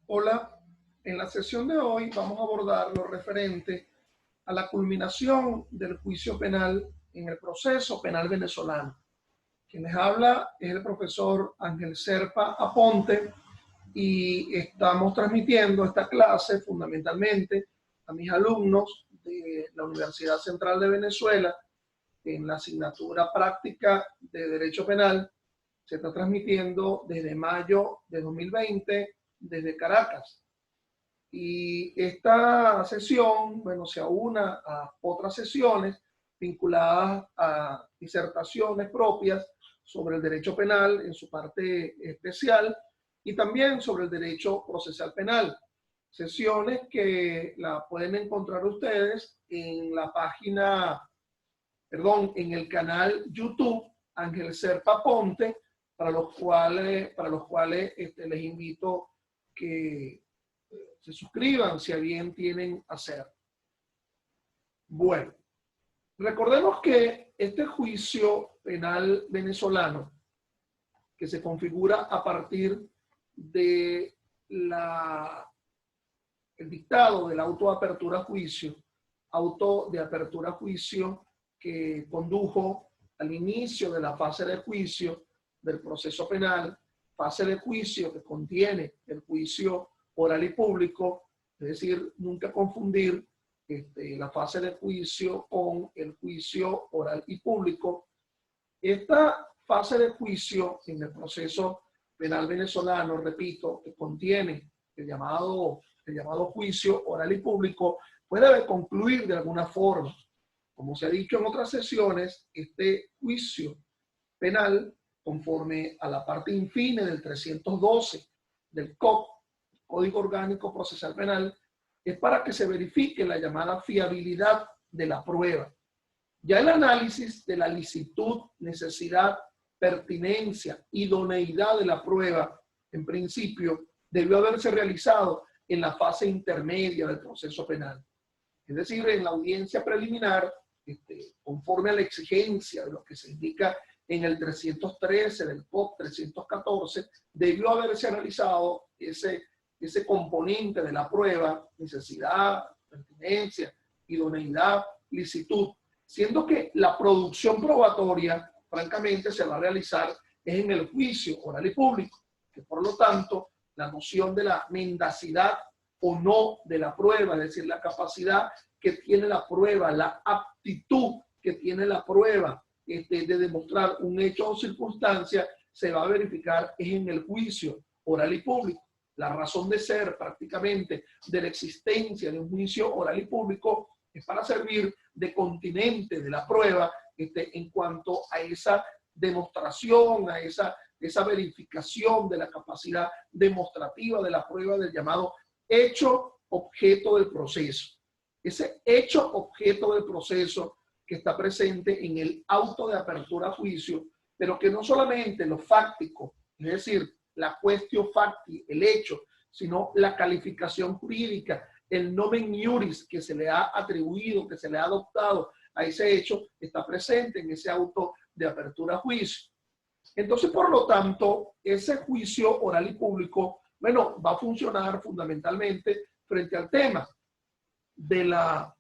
Hola, en la sesión de hoy vamos a abordar lo referente a la culminación del juicio penal en el proceso penal venezolano. Quien les habla es el profesor Ángel Serpa Aponte y estamos transmitiendo esta clase fundamentalmente a mis alumnos de la Universidad Central de Venezuela en la asignatura práctica de Derecho Penal. Se está transmitiendo desde mayo de 2020 desde Caracas. Y esta sesión, bueno, se aúna a otras sesiones vinculadas a disertaciones propias sobre el derecho penal en su parte especial y también sobre el derecho procesal penal. Sesiones que la pueden encontrar ustedes en la página, en el canal YouTube Ángel Serpa Ponte, para los cuales les invito que se suscriban si a bien tienen hacer. Bueno, recordemos que este juicio penal venezolano, que se configura a partir de el dictado del auto de apertura a juicio que condujo al inicio de la fase de juicio del proceso penal, fase de juicio que contiene el juicio oral y público, es decir, nunca confundir la fase de juicio con el juicio oral y público. Esta fase de juicio en el proceso penal venezolano, repito, que contiene el llamado juicio oral y público, puede concluir de alguna forma. Como se ha dicho en otras sesiones, este juicio penal, conforme a la parte infine del 312 del COP, Código Orgánico Procesal Penal, es para que se verifique la llamada fiabilidad de la prueba. Ya el análisis de la licitud, necesidad, pertinencia, idoneidad de la prueba, en principio, debió haberse realizado en la fase intermedia del proceso penal. Es decir, en la audiencia preliminar, conforme a la exigencia de lo que se indica en el 313 del COP 314, debió haberse analizado ese componente de la prueba, necesidad, pertinencia, idoneidad, licitud, siendo que la producción probatoria, francamente, se va a realizar en el juicio oral y público, que por lo tanto, la noción de la mendacidad o no de la prueba, es decir, la capacidad que tiene la prueba, la aptitud que tiene la prueba de demostrar un hecho o circunstancia, se va a verificar en el juicio oral y público. La razón de ser prácticamente de la existencia de un juicio oral y público es para servir de continente de la prueba en cuanto a esa demostración, a esa verificación de la capacidad demostrativa de la prueba del llamado hecho objeto del proceso. Ese hecho objeto del proceso que está presente en el auto de apertura a juicio, pero que no solamente lo fáctico, es decir, la quaestio facti, el hecho, sino la calificación jurídica, el nomen iuris que se le ha atribuido, que se le ha adoptado a ese hecho, está presente en ese auto de apertura a juicio. Entonces, por lo tanto, ese juicio oral y público, bueno, va a funcionar fundamentalmente frente al tema de la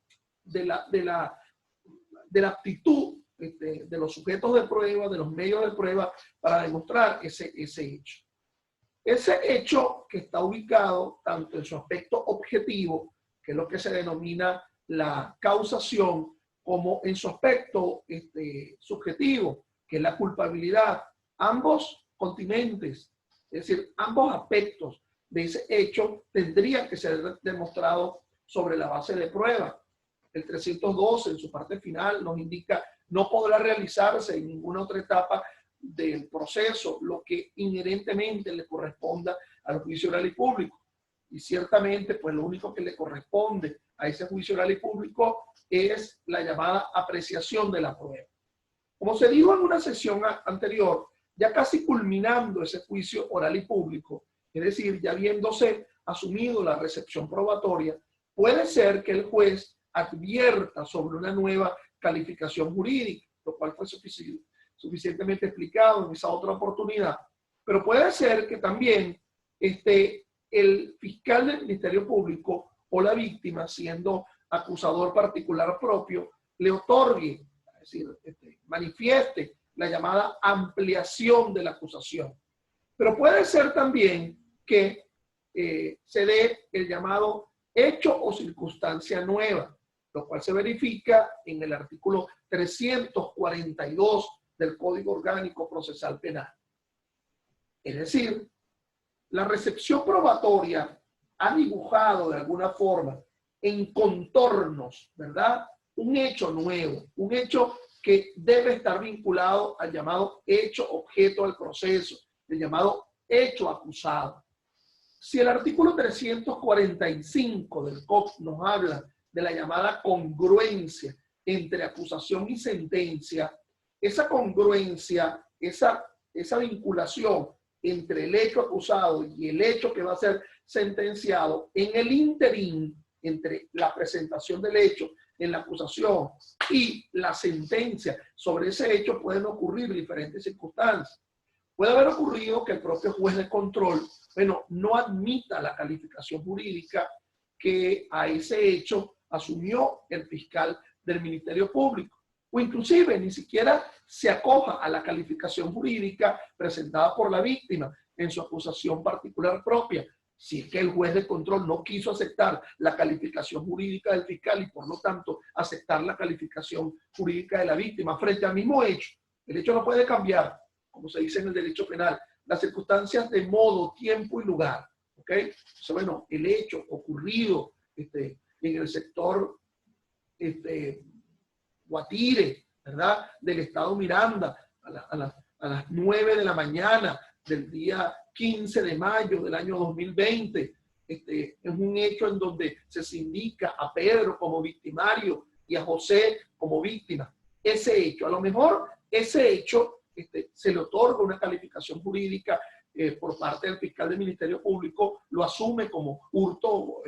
aptitud de los sujetos de prueba, de los medios de prueba, para demostrar ese hecho. Ese hecho que está ubicado tanto en su aspecto objetivo, que es lo que se denomina la causación, como en su aspecto subjetivo, que es la culpabilidad. Ambos continentes, es decir, ambos aspectos de ese hecho tendrían que ser demostrados sobre la base de prueba. El 312 en su parte final nos indica no podrá realizarse en ninguna otra etapa del proceso lo que inherentemente le corresponda al juicio oral y público. Y ciertamente, pues lo único que le corresponde a ese juicio oral y público es la llamada apreciación de la prueba. Como se dijo en una sesión anterior, ya casi culminando ese juicio oral y público, es decir, ya habiéndose asumido la recepción probatoria, puede ser que el juez advierta sobre una nueva calificación jurídica, lo cual fue suficientemente explicado en esa otra oportunidad. Pero puede ser que también el fiscal del Ministerio Público o la víctima, siendo acusador particular propio, le otorgue, es decir, manifieste la llamada ampliación de la acusación. Pero puede ser también que se dé el llamado hecho o circunstancia nueva, lo cual se verifica en el artículo 342 del Código Orgánico Procesal Penal. Es decir, la recepción probatoria ha dibujado de alguna forma en contornos, ¿verdad?, un hecho nuevo, un hecho que debe estar vinculado al llamado hecho objeto del proceso, el llamado hecho acusado. Si el artículo 345 del COP nos habla de la llamada congruencia entre acusación y sentencia, esa congruencia, esa vinculación entre el hecho acusado y el hecho que va a ser sentenciado, en el interín entre la presentación del hecho en la acusación y la sentencia sobre ese hecho, pueden ocurrir diferentes circunstancias. Puede haber ocurrido que el propio juez de control, bueno, no admita la calificación jurídica que a ese hecho asumió el fiscal del Ministerio Público, o inclusive ni siquiera se acoja a la calificación jurídica presentada por la víctima en su acusación particular propia. Si es que el juez de control no quiso aceptar la calificación jurídica del fiscal y por lo tanto aceptar la calificación jurídica de la víctima frente al mismo hecho, el hecho no puede cambiar, como se dice en el derecho penal, las circunstancias de modo, tiempo y lugar. ¿Ok? Entonces, bueno, el hecho ocurrido en el sector Guatire, ¿verdad?, del estado Miranda, a las 9 de la mañana del día 15 de mayo del año 2020, es un hecho en donde se indica a Pedro como victimario y a José como víctima. Ese hecho, a lo mejor ese hecho se le otorga una calificación jurídica por parte del fiscal del Ministerio Público, lo asume como hurto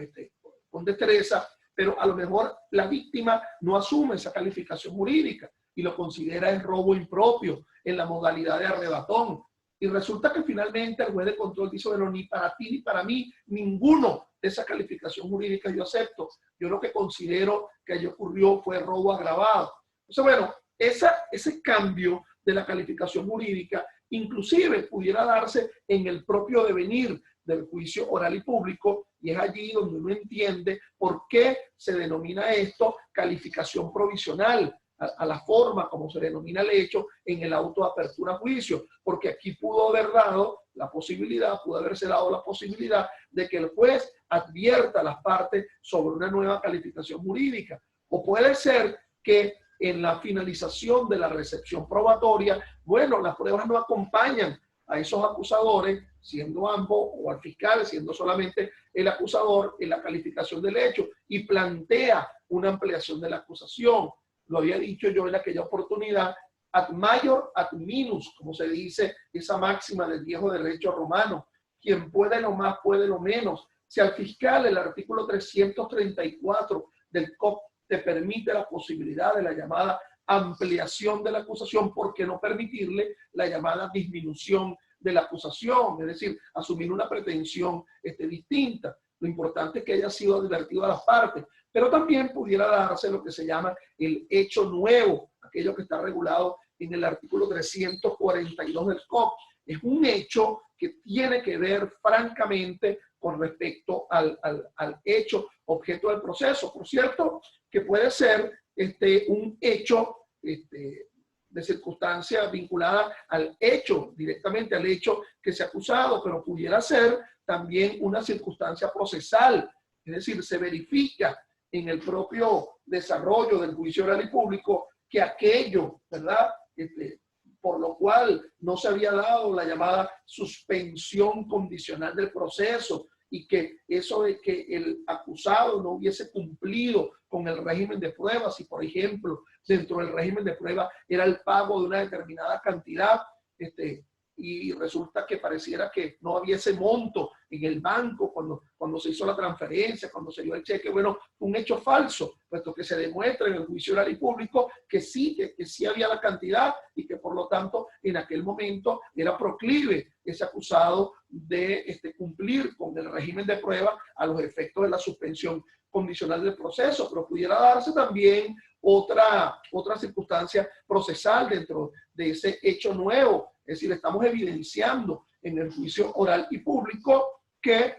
con destreza, pero a lo mejor la víctima no asume esa calificación jurídica y lo considera el robo impropio en la modalidad de arrebatón. Y resulta que finalmente el juez de control dice, bueno, ni para ti ni para mí, ninguno de esa calificación jurídica yo acepto. Yo lo que considero que allí ocurrió fue robo agravado. Entonces, bueno, ese cambio de la calificación jurídica inclusive pudiera darse en el propio devenir del juicio oral y público, y es allí donde uno entiende por qué se denomina esto calificación provisional, a la forma como se denomina el hecho en el auto de apertura a juicio, porque aquí pudo haberse dado la posibilidad de que el juez advierta a las partes sobre una nueva calificación jurídica. O puede ser que en la finalización de la recepción probatoria, bueno, las pruebas no acompañan a esos acusadores, siendo ambos, o al fiscal, siendo solamente el acusador, en la calificación del hecho, y plantea una ampliación de la acusación. Lo había dicho yo en aquella oportunidad, ad maior ad minus, como se dice esa máxima del viejo derecho romano. Quien puede lo más, puede lo menos. Si al fiscal el artículo 334 del COP te permite la posibilidad de la llamada ampliación de la acusación, ¿por qué no permitirle la llamada disminución de la acusación? Es decir, asumir una pretensión distinta. Lo importante es que haya sido advertido a las partes, pero también pudiera darse lo que se llama el hecho nuevo, aquello que está regulado en el artículo 342 del COP. Es un hecho que tiene que ver francamente con respecto al hecho objeto del proceso. Por cierto, que puede ser un hecho de circunstancia vinculada al hecho, directamente al hecho que se ha acusado, pero pudiera ser también una circunstancia procesal, es decir, se verifica en el propio desarrollo del juicio oral y público que aquello, ¿verdad?, por lo cual no se había dado la llamada suspensión condicional del proceso, y que eso de que el acusado no hubiese cumplido con el régimen de pruebas, si por ejemplo dentro del régimen de prueba era el pago de una determinada cantidad, y resulta que pareciera que no había ese monto en el banco, cuando se hizo la transferencia, cuando se dio el cheque, bueno, un hecho falso, puesto que se demuestra en el juicio oral y público que sí había la cantidad y que por lo tanto en aquel momento era proclive ese acusado de cumplir con el régimen de prueba a los efectos de la suspensión condicional del proceso, pero pudiera darse también otra circunstancia procesal dentro de ese hecho nuevo. Es decir, estamos evidenciando en el juicio oral y público que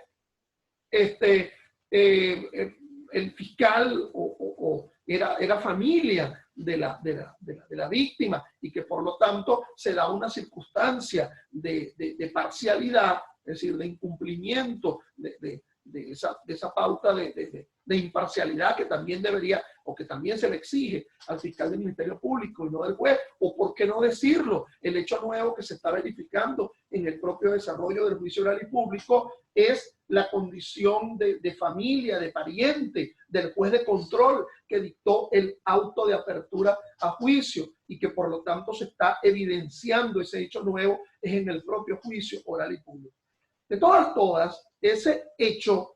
el fiscal era familia de la víctima y que por lo tanto se da una circunstancia de parcialidad, es decir, de incumplimiento de esa pauta de imparcialidad que también debería o que también se le exige al fiscal del Ministerio Público y no del juez, o por qué no decirlo, el hecho nuevo que se está verificando en el propio desarrollo del juicio oral y público es la condición de familia, de pariente del juez de control que dictó el auto de apertura a juicio y que por lo tanto se está evidenciando ese hecho nuevo es en el propio juicio oral y público. De todas, ese hecho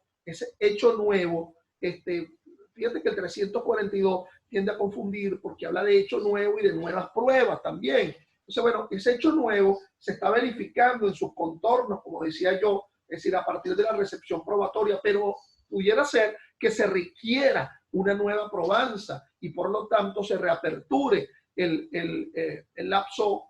nuevo, fíjate que el 342 tiende a confundir porque habla de hecho nuevo y de nuevas pruebas también. Entonces, bueno, ese hecho nuevo se está verificando en sus contornos, como decía yo, es decir, a partir de la recepción probatoria, pero pudiera ser que se requiera una nueva probanza y por lo tanto se reaperture el lapso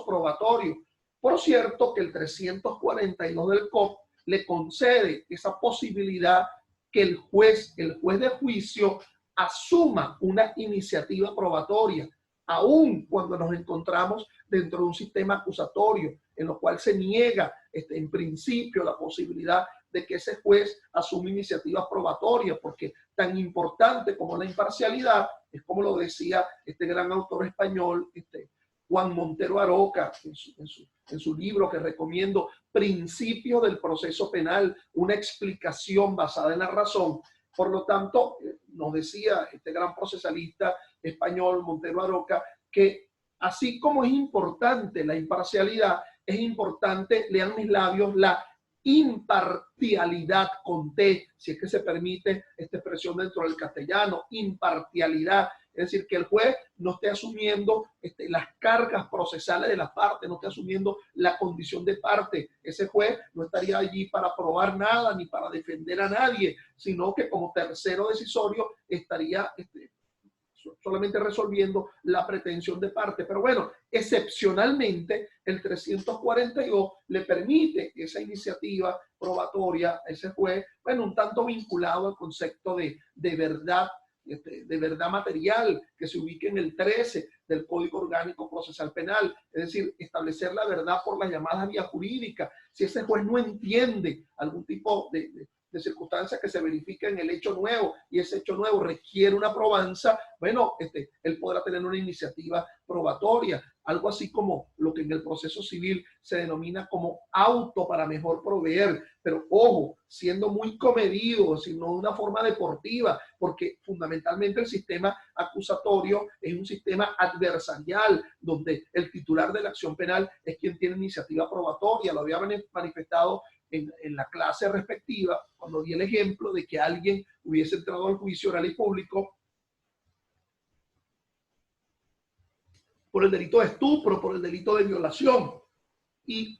probatorio. Por cierto que el 342 del COP le concede esa posibilidad que el juez de juicio asuma una iniciativa probatoria, aun cuando nos encontramos dentro de un sistema acusatorio, en lo cual se niega en principio la posibilidad de que ese juez asuma iniciativas probatorias, porque tan importante como la imparcialidad, es como lo decía este gran autor español, Juan Montero Aroca, en su libro que recomiendo, Principios del Proceso Penal, una explicación basada en la razón. Por lo tanto, nos decía este gran procesalista español, Montero Aroca, que así como es importante la imparcialidad, es importante, lean mis labios, la impartialidad con T, si es que se permite esta expresión dentro del castellano, impartialidad. Es decir, que el juez no esté asumiendo las cargas procesales de la parte, no esté asumiendo la condición de parte. Ese juez no estaría allí para probar nada ni para defender a nadie, sino que como tercero decisorio estaría solamente resolviendo la pretensión de parte. Pero bueno, excepcionalmente el 342 le permite esa iniciativa probatoria a ese juez, bueno, un tanto vinculado al concepto de verdad, de verdad material que se ubique en el 13 del Código Orgánico Procesal Penal, es decir, establecer la verdad por la llamada vía jurídica. Si ese juez no entiende algún tipo de circunstancia que se verifica en el hecho nuevo y ese hecho nuevo requiere una probanza, bueno, él podrá tener una iniciativa probatoria, algo así como lo que en el proceso civil se denomina como auto para mejor proveer, pero ojo, siendo muy comedido, sino de una forma deportiva, porque fundamentalmente el sistema acusatorio es un sistema adversarial, donde el titular de la acción penal es quien tiene iniciativa probatoria. Lo había manifestado en la clase respectiva, cuando di el ejemplo de que alguien hubiese entrado al juicio oral y público por el delito de estupro, por el delito de violación. Y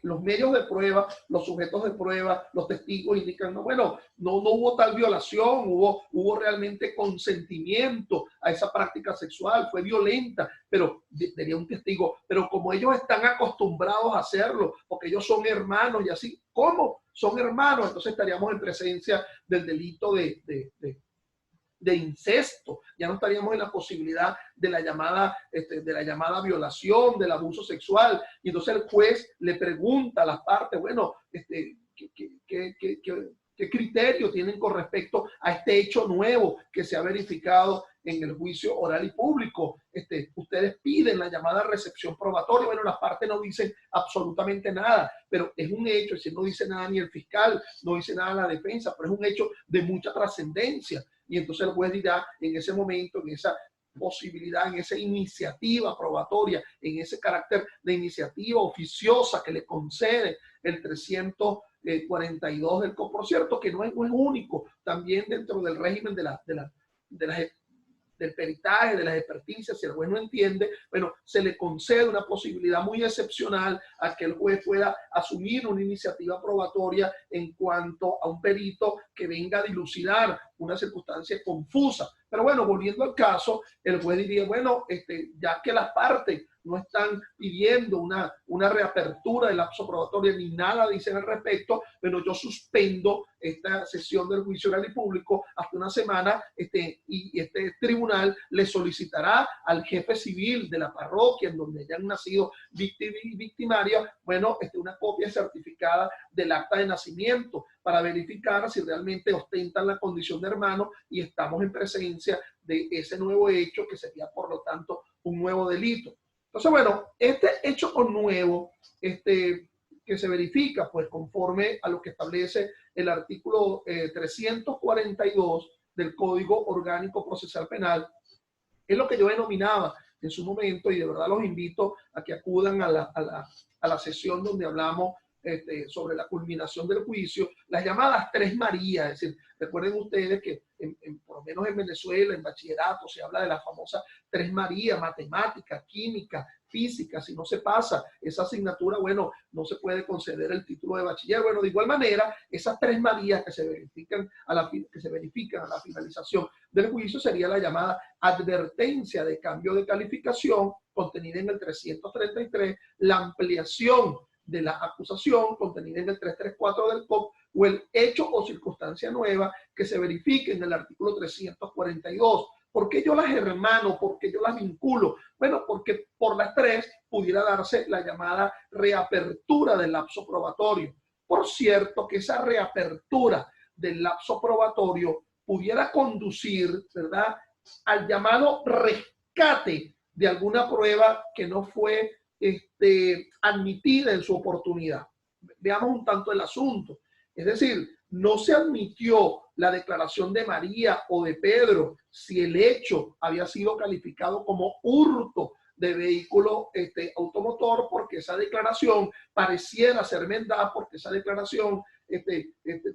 los medios de prueba, los sujetos de prueba, los testigos indican, no, bueno, no hubo tal violación, hubo realmente consentimiento a esa práctica sexual, fue violenta, pero tenía un testigo, pero como ellos están acostumbrados a hacerlo, porque ellos son hermanos y así, ¿cómo? Son hermanos, entonces estaríamos en presencia del delito de incesto, ya no estaríamos en la posibilidad de la llamada violación, del abuso sexual, y entonces el juez le pregunta a las partes, bueno, ¿qué criterio tienen con respecto a este hecho nuevo que se ha verificado en el juicio oral y público? Ustedes piden la llamada recepción probatoria, bueno, las partes no dicen absolutamente nada, pero es un hecho, es decir, no dice nada ni el fiscal, no dice nada la defensa, pero es un hecho de mucha trascendencia. Y entonces el juez dirá en ese momento, en esa posibilidad, en esa iniciativa probatoria, en ese carácter de iniciativa oficiosa que le concede el 342 del COP, por cierto, que no es único, también dentro del régimen del peritaje, de las experticias, si el juez no entiende, bueno, se le concede una posibilidad muy excepcional a que el juez pueda asumir una iniciativa probatoria en cuanto a un perito que venga a dilucidar una circunstancia confusa. Pero bueno, volviendo al caso, el juez diría, bueno, ya que las partes no están pidiendo una reapertura del lapso probatorio ni nada dicen al respecto, pero yo suspendo esta sesión del juicio oral y público hasta una semana y este tribunal le solicitará al jefe civil de la parroquia en donde hayan nacido victimarios, bueno, una copia certificada del acta de nacimiento para verificar si realmente ostentan la condición de hermano y estamos en presencia de ese nuevo hecho que sería por lo tanto un nuevo delito. Entonces, bueno, este hecho nuevo, que se verifica, pues conforme a lo que establece el artículo 342 del Código Orgánico Procesal Penal, es lo que yo denominaba en su momento, y de verdad los invito a que acudan a la sesión donde hablamos sobre la culminación del juicio, las llamadas Tres Marías. Es decir, recuerden ustedes que por lo menos en Venezuela, en bachillerato, se habla de la famosa Tres Marías: matemática, química, física. Si no se pasa esa asignatura, bueno, no se puede conceder el título de bachiller. Bueno, de igual manera, esas Tres Marías que se verifican a la finalización del juicio sería la llamada advertencia de cambio de calificación contenida en el 333, la ampliación de la acusación contenida en el 334 del COP, o el hecho o circunstancia nueva que se verifique en el artículo 342. ¿Por qué yo las hermano? ¿Por qué yo las vinculo? Bueno, porque por las tres pudiera darse la llamada reapertura del lapso probatorio. Por cierto, que esa reapertura del lapso probatorio pudiera conducir, ¿verdad?, al llamado rescate de alguna prueba que no fue admitida en su oportunidad. Veamos un tanto el asunto. Es decir, no se admitió la declaración de María o de Pedro si el hecho había sido calificado como hurto de vehículo automotor, porque esa declaración pareciera ser verdad, porque esa declaración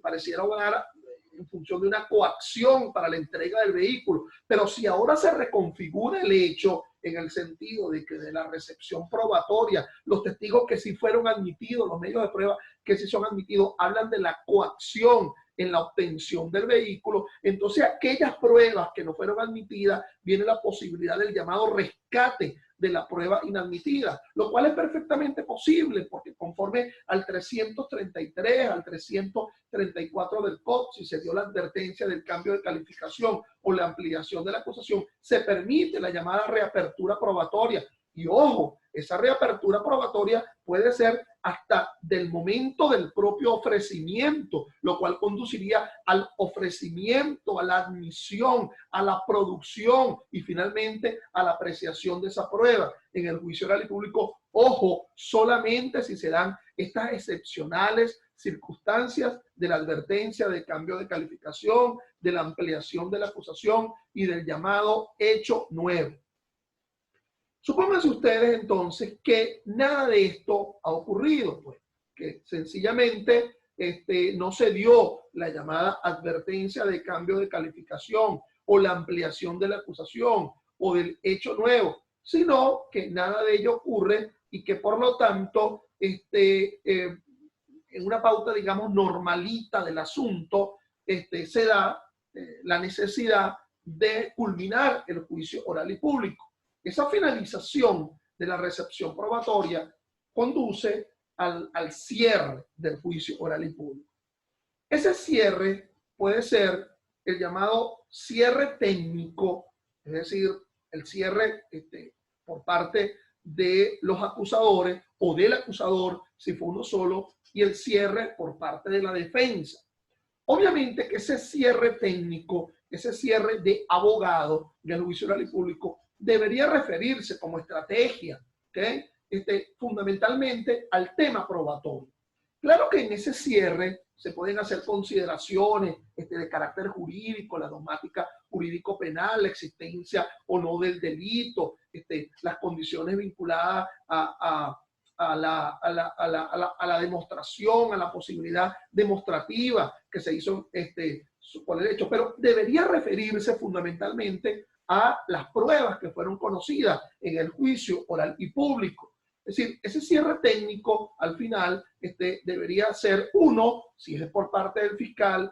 pareciera obrar en función de una coacción para la entrega del vehículo. Pero si ahora se reconfigura el hecho en el sentido de que de la recepción probatoria, los testigos que sí fueron admitidos, los medios de prueba que sí son admitidos, hablan de la coacción en la obtención del vehículo, entonces aquellas pruebas que no fueron admitidas, viene la posibilidad del llamado rescate de la prueba inadmitida, lo cual es perfectamente posible, porque conforme al 333, al 334 del COP, si se dio la advertencia del cambio de calificación o la ampliación de la acusación, se permite la llamada reapertura probatoria. Y ojo, esa reapertura probatoria puede ser hasta del momento del propio ofrecimiento, lo cual conduciría al ofrecimiento, a la admisión, a la producción y finalmente a la apreciación de esa prueba. En el juicio oral y público, ojo, solamente si se dan estas excepcionales circunstancias de la advertencia de cambio de calificación, de la ampliación de la acusación y del llamado hecho nuevo. Supónganse ustedes entonces que nada de esto ha ocurrido, pues, que sencillamente no se dio la llamada advertencia de cambio de calificación o la ampliación de la acusación o del hecho nuevo, sino que nada de ello ocurre y que por lo tanto en una pauta, digamos, normalita del asunto, se da la necesidad de culminar el juicio oral y público. Esa finalización de la recepción probatoria conduce al cierre del juicio oral y público. Ese cierre puede ser el llamado cierre técnico, es decir, el cierre por parte de los acusadores o del acusador, si fue uno solo, y el cierre por parte de la defensa. Obviamente que ese cierre técnico, ese cierre de abogado del juicio oral y público, debería referirse como estrategia, ¿okay? Fundamentalmente al tema probatorio. Claro que en ese cierre se pueden hacer consideraciones de carácter jurídico, la dogmática jurídico-penal, la existencia o no del delito, las condiciones vinculadas a la demostración, a la posibilidad demostrativa que se hizo por el hecho, pero debería referirse fundamentalmente a las pruebas que fueron conocidas en el juicio oral y público. Es decir, ese cierre técnico al final debería ser uno, si es por parte del fiscal,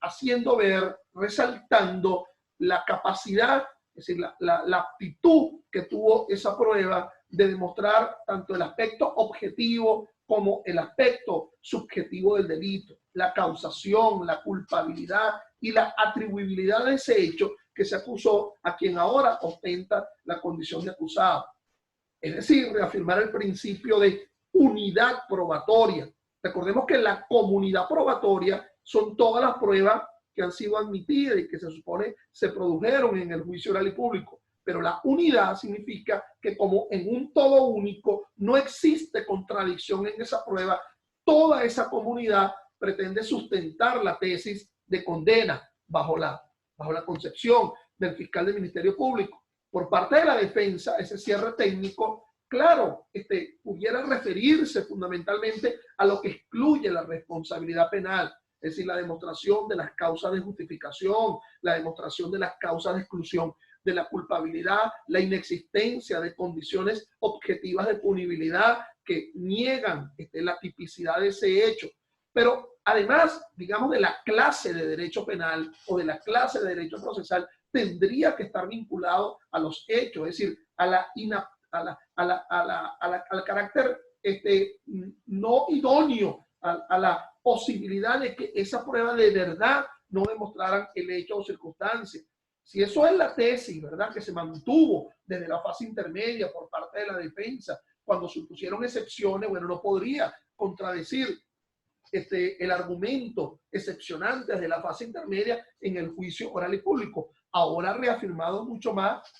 haciendo ver, resaltando la capacidad, es decir, la aptitud que tuvo esa prueba de demostrar tanto el aspecto objetivo como el aspecto subjetivo del delito, la causación, la culpabilidad y la atribuibilidad de ese hecho que se acusó a quien ahora ostenta la condición de acusado. Es decir, reafirmar el principio de unidad probatoria. Recordemos que la comunidad probatoria son todas las pruebas que han sido admitidas y que se supone se produjeron en el juicio oral y público. Pero la unidad significa que como en un todo único no existe contradicción en esa prueba, toda esa comunidad pretende sustentar la tesis de condena bajo la concepción del fiscal del Ministerio Público. Por parte de la defensa, ese cierre técnico, claro, pudiera referirse fundamentalmente a lo que excluye la responsabilidad penal, es decir, la demostración de las causas de justificación, la demostración de las causas de exclusión de la culpabilidad, la inexistencia de condiciones objetivas de punibilidad que niegan la tipicidad de ese hecho. Pero además, digamos, de la clase de derecho penal o de la clase de derecho procesal, tendría que estar vinculado a los hechos, es decir, al carácter no idóneo, a la posibilidad de que esa prueba de verdad no demostraran el hecho o circunstancia. Si eso es la tesis, ¿verdad?, que se mantuvo desde la fase intermedia por parte de la defensa, cuando se pusieron excepciones, bueno, no podría contradecir el argumento excepcionante de la fase intermedia en el juicio oral y público, ahora reafirmado mucho más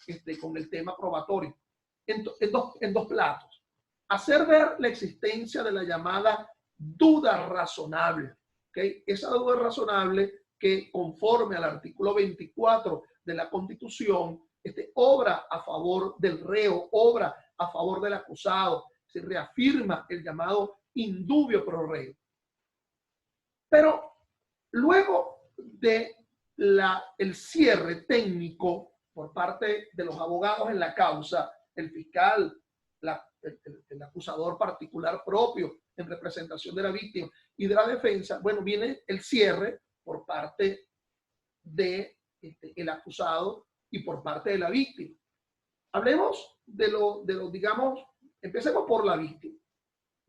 con el tema probatorio, en dos platos. Hacer ver la existencia de la llamada duda razonable, ¿okay? Esa duda razonable que conforme al artículo 24 de la Constitución, obra a favor del reo, obra a favor del acusado, se reafirma el llamado indubio pro reo. Pero luego de el cierre técnico por parte de los abogados en la causa, el fiscal, el acusador particular propio en representación de la víctima y de la defensa, bueno, viene el cierre por parte del acusado y por parte de la víctima. Hablemos de lo, digamos, empecemos por la víctima.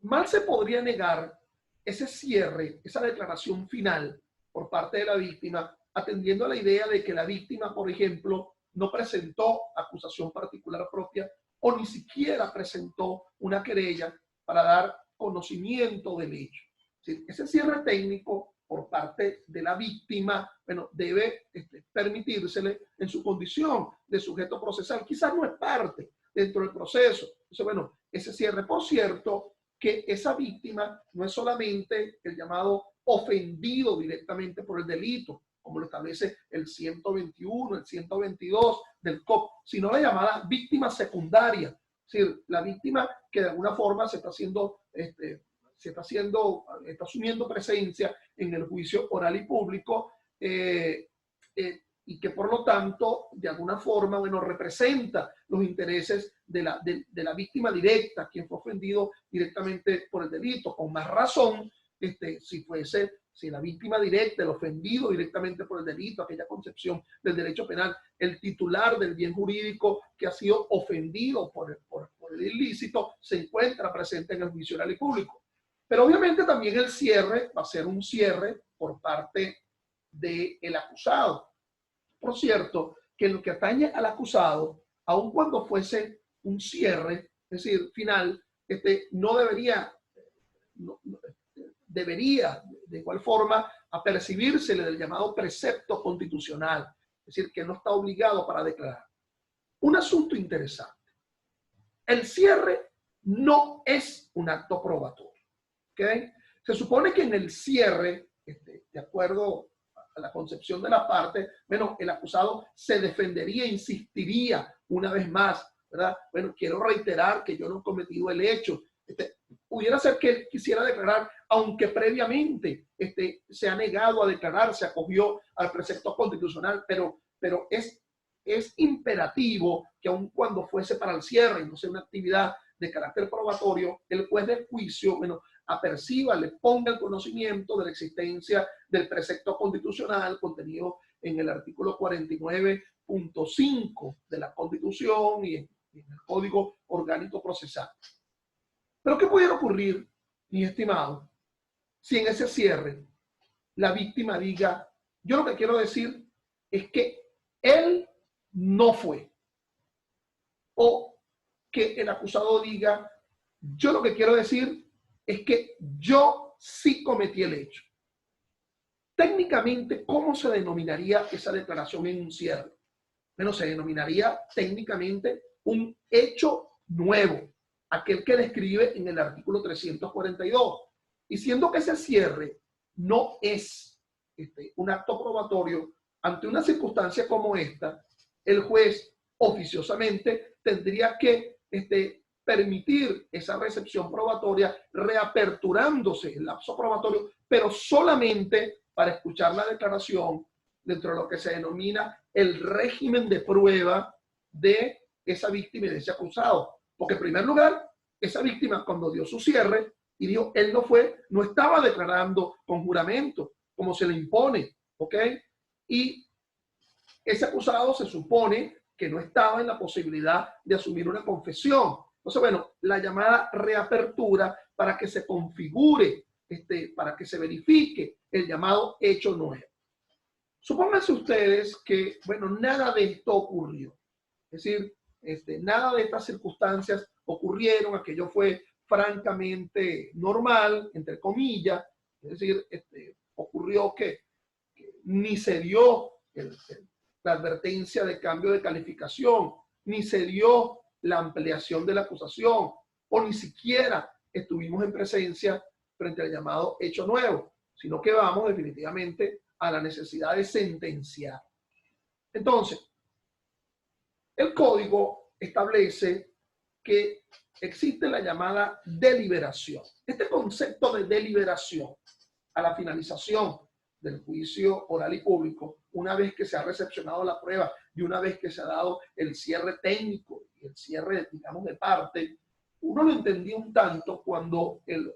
Mal se podría negar ese cierre, esa declaración final por parte de la víctima, atendiendo a la idea de que la víctima, por ejemplo, no presentó acusación particular propia o ni siquiera presentó una querella para dar conocimiento del hecho. ¿Sí? Ese cierre técnico por parte de la víctima, bueno, debe permitírsele en su condición de sujeto procesal. Quizás no es parte dentro del proceso. Entonces, bueno, ese cierre, por cierto, que esa víctima no es solamente el llamado ofendido directamente por el delito, como lo establece el 121, el 122 del COP, sino la llamada víctima secundaria, es decir, la víctima que de alguna forma se está asumiendo presencia en el juicio oral y público y que por lo tanto de alguna forma, bueno, representa los intereses de la víctima directa, quien fue ofendido directamente por el delito, con más razón, si la víctima directa, el ofendido directamente por el delito, aquella concepción del derecho penal, el titular del bien jurídico que ha sido ofendido por el ilícito, se encuentra presente en el juicio oral y público. Pero obviamente también el cierre va a ser un cierre por parte del acusado. Por cierto, que en lo que atañe al acusado, aun cuando fuese un cierre, es decir, final, debería de igual forma apercibírsele del llamado precepto constitucional, es decir, que no está obligado para declarar. Un asunto interesante. El cierre no es un acto probatorio, ¿okay? Se supone que en el cierre, de acuerdo a la concepción de la parte, bueno, el acusado se defendería, insistiría una vez más, ¿verdad? Bueno, quiero reiterar que yo no he cometido el hecho. Pudiera ser que él quisiera declarar, aunque previamente se ha negado a declarar, se acogió al precepto constitucional, pero es imperativo que aun cuando fuese para el cierre y no sea una actividad de carácter probatorio, el juez del juicio, bueno, aperciba, le ponga el conocimiento de la existencia del precepto constitucional contenido en el artículo 49.5 de la Constitución y en el Código Orgánico Procesal. Pero ¿qué pudiera ocurrir, mi estimado, si en ese cierre la víctima diga, yo lo que quiero decir es que él no fue? O que el acusado diga, yo lo que quiero decir es que yo sí cometí el hecho. Técnicamente, ¿cómo se denominaría esa declaración en un cierre? Bueno, se denominaría técnicamente un hecho nuevo, aquel que describe en el artículo 342. Y siendo que ese cierre no es un acto probatorio, ante una circunstancia como esta, el juez oficiosamente tendría que permitir esa recepción probatoria, reaperturándose el lapso probatorio, pero solamente para escuchar la declaración dentro de lo que se denomina el régimen de prueba de esa víctima y de ese acusado. Porque en primer lugar, esa víctima cuando dio su cierre y dijo, él no fue, no estaba declarando con juramento, como se le impone, ¿ok? Y ese acusado se supone que no estaba en la posibilidad de asumir una confesión. Entonces, bueno, la llamada reapertura para que se configure, para que se verifique el llamado hecho nuevo. Supónganse ustedes que, bueno, nada de esto ocurrió. Es decir, nada de estas circunstancias ocurrieron, aquello fue francamente normal, entre comillas. Es decir, ocurrió que ni se dio la advertencia de cambio de calificación, ni se dio la ampliación de la acusación, o ni siquiera estuvimos en presencia frente al llamado hecho nuevo, sino que vamos definitivamente a la necesidad de sentenciar. Entonces, el código establece que existe la llamada deliberación. Este concepto de deliberación a la finalización del juicio oral y público, una vez que se ha recepcionado la prueba y una vez que se ha dado el cierre técnico y el cierre, digamos, de parte, uno lo entendía un tanto cuando el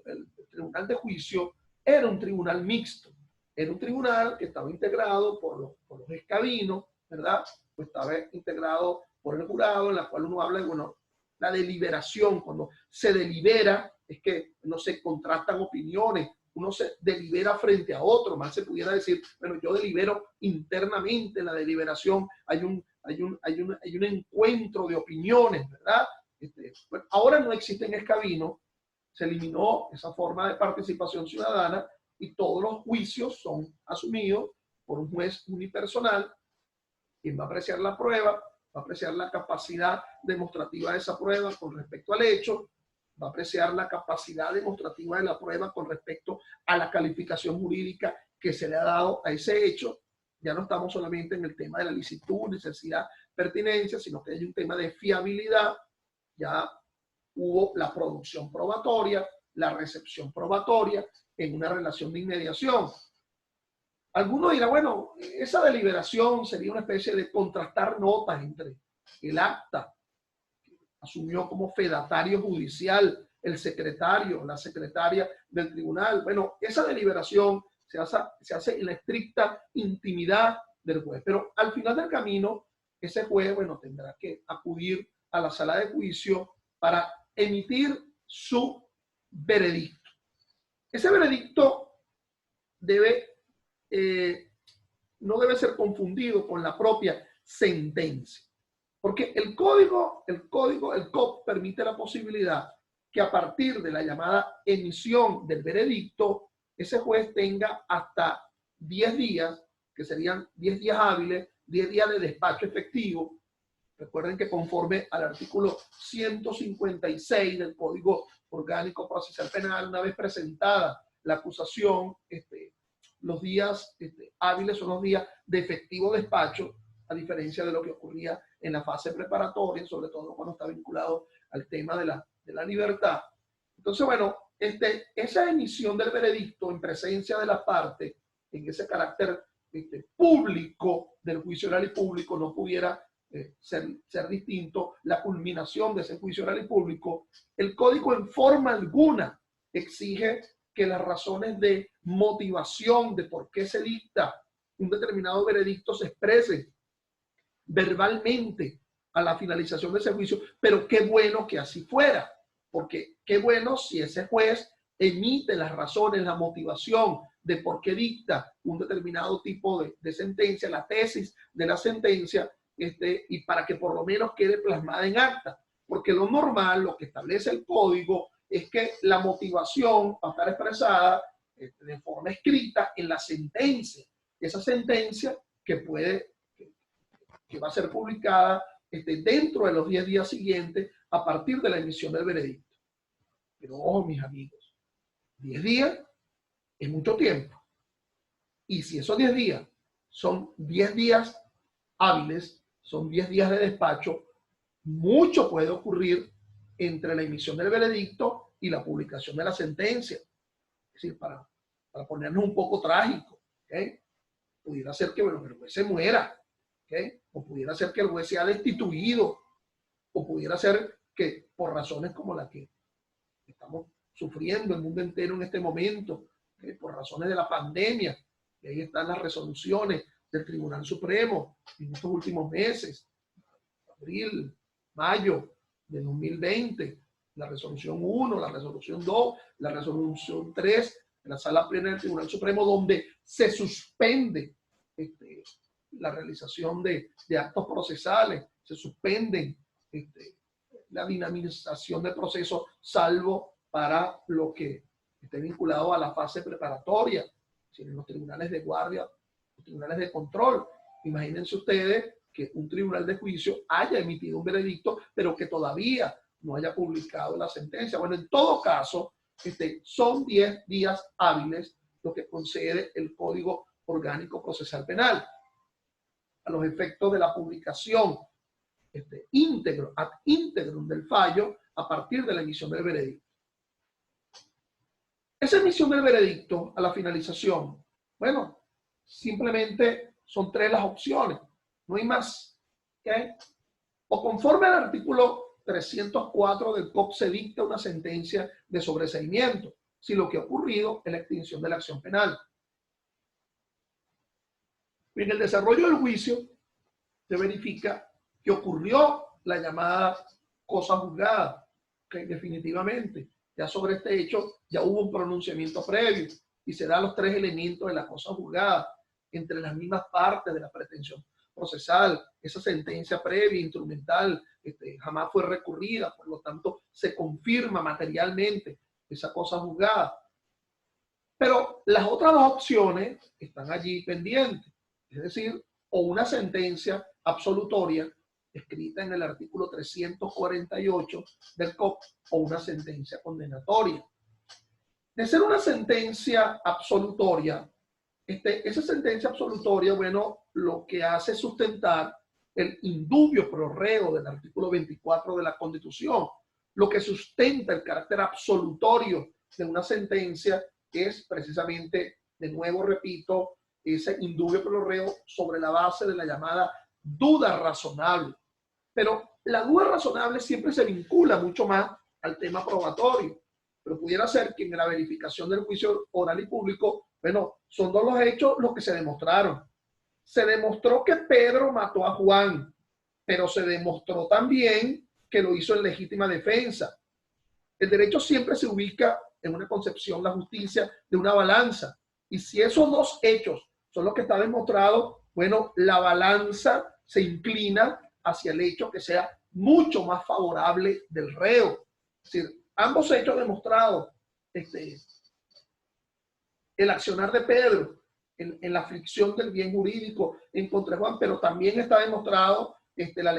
tribunal de juicio era un tribunal mixto. Era un tribunal que estaba integrado por los escabinos, ¿verdad? Pues estaba integrado por el jurado, en la cual uno habla de, bueno, la deliberación. Cuando se delibera es que no se contrastan opiniones, uno se delibera frente a otro, más se pudiera decir, bueno, yo delibero internamente en la deliberación, hay un encuentro de opiniones, ¿verdad? Bueno, ahora no existen escabinos, se eliminó esa forma de participación ciudadana y todos los juicios son asumidos por un juez unipersonal, quien va a apreciar la prueba, va a apreciar la capacidad demostrativa de esa prueba con respecto al hecho, va a apreciar la capacidad demostrativa de la prueba con respecto a la calificación jurídica que se le ha dado a ese hecho. Ya no estamos solamente en el tema de la licitud, necesidad, pertinencia, sino que hay un tema de fiabilidad. Ya hubo la producción probatoria, la recepción probatoria en una relación de inmediación. Alguno dirá, bueno, esa deliberación sería una especie de contrastar notas entre el acta que asumió como fedatario judicial el secretario, la secretaria del tribunal. Bueno, esa deliberación se hace en la estricta intimidad del juez, pero al final del camino, ese juez, bueno, tendrá que acudir a la sala de juicio para emitir su veredicto. Ese veredicto no debe ser confundido con la propia sentencia, porque el COP permite la posibilidad que a partir de la llamada emisión del veredicto, ese juez tenga hasta 10 días, que serían 10 días hábiles, 10 días de despacho efectivo. Recuerden que conforme al artículo 156 del Código Orgánico Procesal Penal, una vez presentada la acusación, los días hábiles son los días de efectivo despacho, a diferencia de lo que ocurría en la fase preparatoria, sobre todo cuando está vinculado al tema de la libertad. Entonces, bueno, esa emisión del veredicto en presencia de la parte, en ese carácter público del juicio oral y público, no pudiera ser distinto la culminación de ese juicio oral y público. El código en forma alguna exige que las razones de motivación de por qué se dicta un determinado veredicto se expresen verbalmente a la finalización de ese juicio, pero qué bueno que así fuera, porque qué bueno si ese juez emite las razones, la motivación de por qué dicta un determinado tipo de sentencia, la tesis de la sentencia, y para que por lo menos quede plasmada en acta, porque lo normal, lo que establece el código, es que la motivación va a estar expresada de forma escrita en la sentencia, esa sentencia que va a ser publicada dentro de los 10 días siguientes a partir de la emisión del veredicto. Pero ojo, mis amigos, 10 días es mucho tiempo. Y si esos 10 días son 10 días hábiles, son 10 días de despacho, mucho puede ocurrir entre la emisión del veredicto y la publicación de la sentencia. Es decir, para ponernos un poco trágico, ¿okay? Pudiera ser que el juez se muera, ¿okay? O pudiera ser que el juez sea destituido, o pudiera ser que por razones como las que estamos sufriendo el mundo entero en este momento, ¿okay? Por razones de la pandemia, y ahí están las resoluciones del Tribunal Supremo en estos últimos meses, abril, mayo de 2020, la resolución 1, la resolución 2, la resolución 3 de la Sala Plena del Tribunal Supremo, donde se suspende la realización de actos procesales, se suspenden la dinamización del proceso, salvo para lo que esté vinculado a la fase preparatoria, si en los tribunales de guardia, los tribunales de control. Imagínense ustedes que un tribunal de juicio haya emitido un veredicto, pero que todavía no haya publicado la sentencia. Bueno, en todo caso, son 10 días hábiles lo que concede el Código Orgánico Procesal Penal a los efectos de la publicación íntegro, ad íntegrum del fallo a partir de la emisión del veredicto. Esa emisión del veredicto a la finalización, bueno, simplemente son 3 las opciones, no hay más. ¿Okay? O conforme al artículo 304 del COP se dicta una sentencia de sobreseimiento, si lo que ha ocurrido es la extinción de la acción penal. En el desarrollo del juicio se verifica que ocurrió la llamada cosa juzgada, que definitivamente ya sobre este hecho ya hubo un pronunciamiento previo y se dan los 3 elementos de la cosa juzgada entre las mismas partes de la pretensión procesal. Esa sentencia previa, instrumental, jamás fue recurrida, por lo tanto se confirma materialmente esa cosa juzgada. Pero las otras 2 opciones están allí pendientes, es decir, o una sentencia absolutoria escrita en el artículo 348 del COP o una sentencia condenatoria. De ser una sentencia absolutoria, esa sentencia absolutoria, bueno, lo que hace es sustentar el indubio pro reo del artículo 24 de la Constitución. Lo que sustenta el carácter absolutorio de una sentencia es precisamente, de nuevo repito, ese indubio pro reo sobre la base de la llamada duda razonable. Pero la duda razonable siempre se vincula mucho más al tema probatorio. Pero pudiera ser que en la verificación del juicio oral y público, bueno, son 2 los hechos los que se demostraron. Se demostró que Pedro mató a Juan, pero se demostró también que lo hizo en legítima defensa. El derecho siempre se ubica en una concepción, la justicia, de una balanza. Y si esos 2 hechos son los que están demostrados, bueno, la balanza se inclina hacia el hecho que sea mucho más favorable del reo. Es decir, ambos hechos demostrados, el accionar de Pedro en la aflicción del bien jurídico en contra de Juan, pero también está demostrado la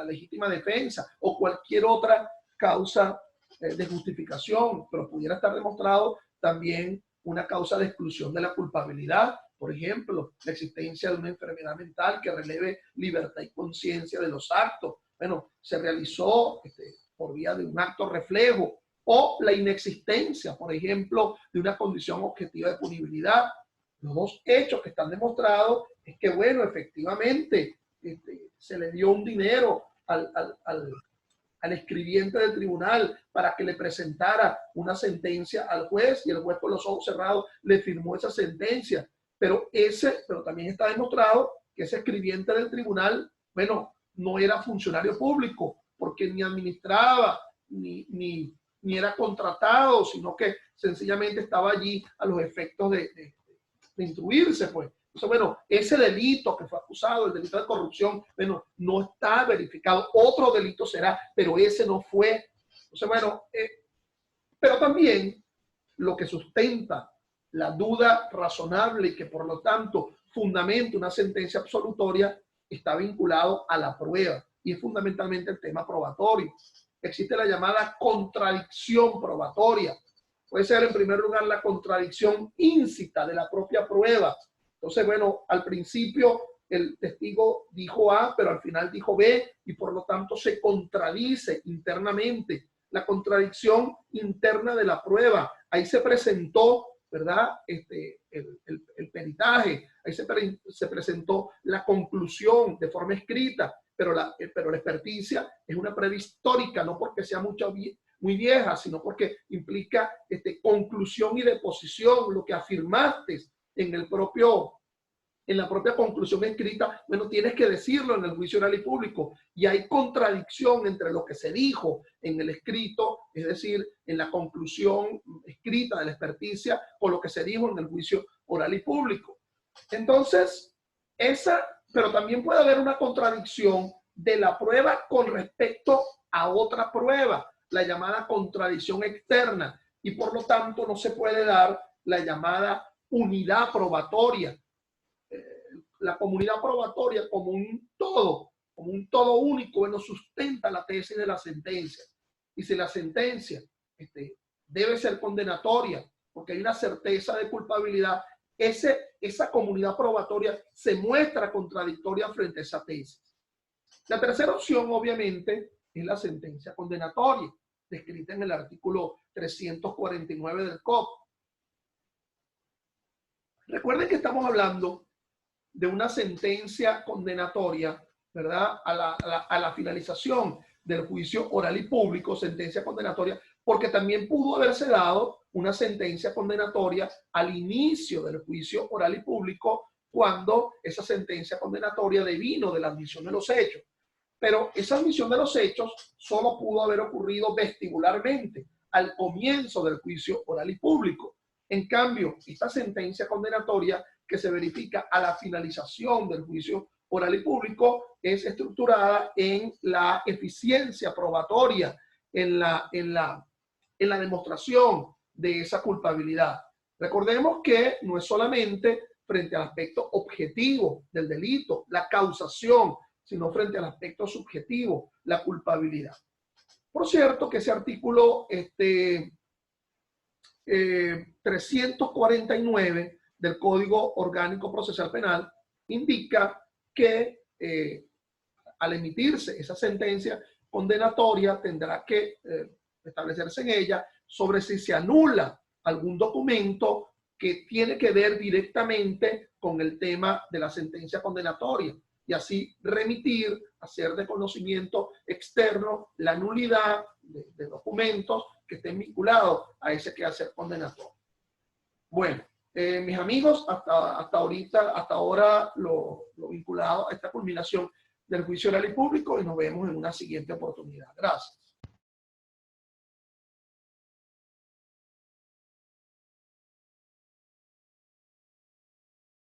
legítima defensa o cualquier otra causa de justificación, pero pudiera estar demostrado también una causa de exclusión de la culpabilidad, por ejemplo, la existencia de una enfermedad mental que releve libertad y conciencia de los actos. Bueno, se realizó por vía de un acto reflejo, o la inexistencia, por ejemplo, de una condición objetiva de punibilidad. Los dos hechos que están demostrados es que, bueno, efectivamente, se le dio un dinero al escribiente del tribunal para que le presentara una sentencia al juez, y el juez con los ojos cerrados le firmó esa sentencia. Pero también está demostrado que ese escribiente del tribunal, bueno, no era funcionario público, porque ni administraba, ni era contratado, sino que sencillamente estaba allí a los efectos de instruirse, pues. Entonces, bueno, ese delito que fue acusado, el delito de corrupción, bueno, no está verificado. Otro delito será, pero ese no fue. Entonces, bueno, pero también lo que sustenta la duda razonable y que por lo tanto fundamenta una sentencia absolutoria está vinculado a la prueba, y es fundamentalmente el tema probatorio. Existe la llamada contradicción probatoria. Puede ser, en primer lugar, la contradicción íncita de la propia prueba. Entonces, bueno, al principio el testigo dijo A, pero al final dijo B, y por lo tanto se contradice internamente. La contradicción interna de la prueba. Ahí se presentó, ¿verdad? El peritaje, ahí se presentó la conclusión de forma escrita, pero la experticia es una prueba histórica, no porque sea muy vieja, sino porque implica conclusión y deposición, lo que afirmaste en la propia conclusión escrita. Bueno, tienes que decirlo en el juicio oral y público, y hay contradicción entre lo que se dijo en el escrito, es decir, en la conclusión escrita de la experticia, con lo que se dijo en el juicio oral y público. Entonces, pero también puede haber una contradicción de la prueba con respecto a otra prueba, la llamada contradicción externa, y por lo tanto no se puede dar la llamada unidad probatoria. La comunidad probatoria como un todo único, bueno, sustenta la tesis de la sentencia. Y si la sentencia debe ser condenatoria, porque hay una certeza de culpabilidad, esa comunidad probatoria se muestra contradictoria frente a esa tesis. La tercera opción, obviamente, es la sentencia condenatoria, descrita en el artículo 349 del COP. Recuerden que estamos hablando de una sentencia condenatoria, ¿verdad? A la finalización del juicio oral y público, sentencia condenatoria, porque también pudo haberse dado una sentencia condenatoria al inicio del juicio oral y público, cuando esa sentencia condenatoria devino de la admisión de los hechos. Pero esa admisión de los hechos solo pudo haber ocurrido vestibularmente, al comienzo del juicio oral y público. En cambio, esta sentencia condenatoria que se verifica a la finalización del juicio oral y público es estructurada en la eficiencia probatoria, en la demostración de esa culpabilidad. Recordemos que no es solamente frente al aspecto objetivo del delito, la causación, sino frente al aspecto subjetivo, la culpabilidad. Por cierto, que ese artículo 349 del Código Orgánico Procesal Penal indica que al emitirse esa sentencia condenatoria tendrá que establecerse en ella sobre si se anula algún documento que tiene que ver directamente con el tema de la sentencia condenatoria, y así remitir, hacer de conocimiento externo la nulidad de documentos que estén vinculados a ese quehacer condenatorio. Bueno, mis amigos, hasta ahora lo vinculado a esta culminación del juicio oral y público, y nos vemos en una siguiente oportunidad. Gracias.